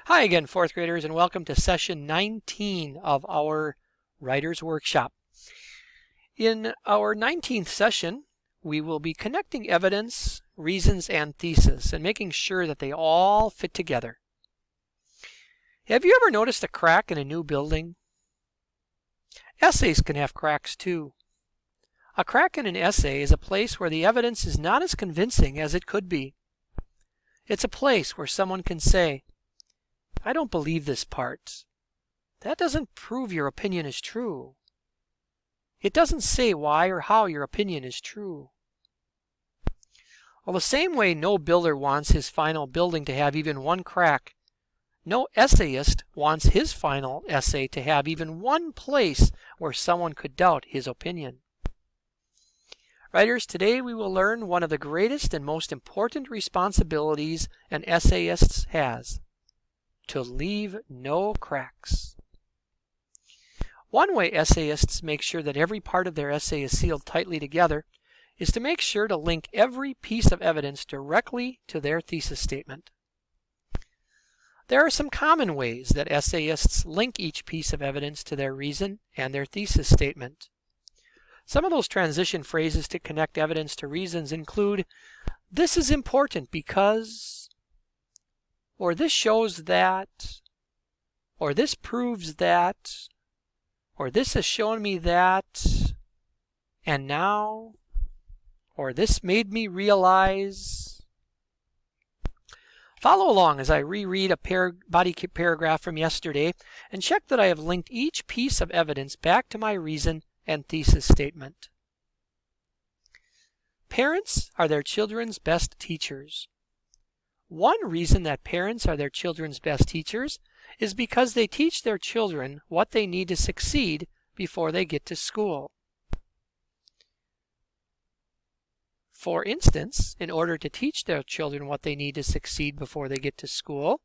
Hi again, fourth graders, and welcome to session 19 of our Writer's Workshop. In our 19th session, we will be connecting evidence, reasons, and thesis, and making sure that they all fit together. Have you ever noticed a crack in a new building? Essays can have cracks too. A crack in an essay is a place where the evidence is not as convincing as it could be. It's a place where someone can say, "I don't believe this part. That doesn't prove your opinion is true. It doesn't say why or how your opinion is true." Well, the same way no builder wants his final building to have even one crack, no essayist wants his final essay to have even one place where someone could doubt his opinion. Writers, today we will learn one of the greatest and most important responsibilities an essayist has: to leave no cracks. One way essayists make sure that every part of their essay is sealed tightly together is to make sure to link every piece of evidence directly to their thesis statement. There are some common ways that essayists link each piece of evidence to their reason and their thesis statement. Some of those transition phrases to connect evidence to reasons include, "This is important because," or "this shows that," or "this proves that," or "this has shown me that," and now, or "this made me realize." Follow along as I reread a body paragraph from yesterday and check that I have linked each piece of evidence back to my reason and thesis statement. Parents are their children's best teachers. One reason that parents are their children's best teachers is because they teach their children what they need to succeed before they get to school. For instance, in order to teach their children what they need to succeed before they get to school,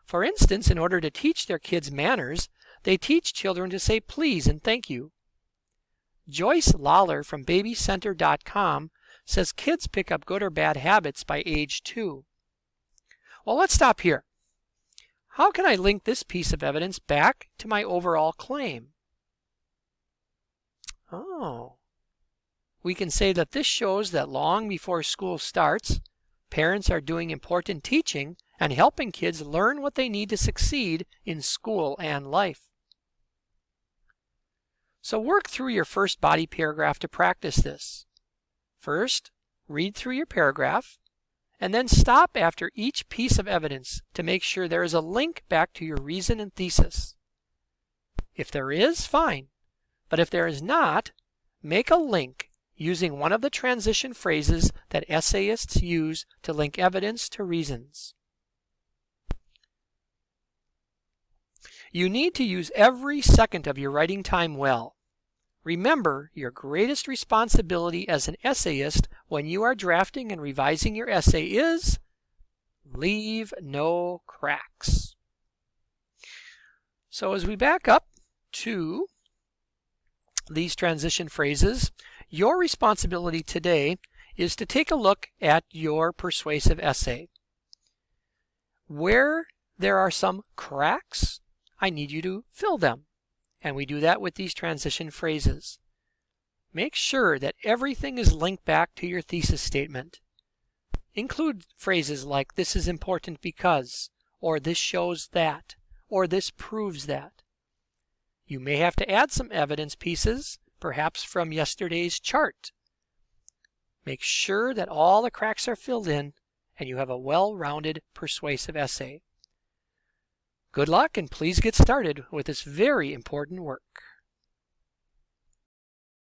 for instance, in order to teach their kids manners, they teach children to say please and thank you. Joyce Lawler from babycenter.com says kids pick up good or bad habits by age 2. Well, let's stop here. How can I link this piece of evidence back to my overall claim? We can say that this shows that long before school starts, parents are doing important teaching and helping kids learn what they need to succeed in school and life. So work through your first body paragraph to practice this. First, read through your paragraph, and then stop after each piece of evidence to make sure there is a link back to your reason and thesis. If there is, fine, but if there is not, make a link using one of the transition phrases that essayists use to link evidence to reasons. You need to use every second of your writing time well. Remember, your greatest responsibility as an essayist when you are drafting and revising your essay is leave no cracks. So as we back up to these transition phrases, your responsibility today is to take a look at your persuasive essay. Where there are some cracks, I need you to fill them. And we do that with these transition phrases. Make sure that everything is linked back to your thesis statement. Include phrases like "this is important because," or "this shows that," or "this proves that." You may have to add some evidence pieces, perhaps from yesterday's chart. Make sure that all the cracks are filled in and you have a well-rounded, persuasive essay. Good luck, and please get started with this very important work.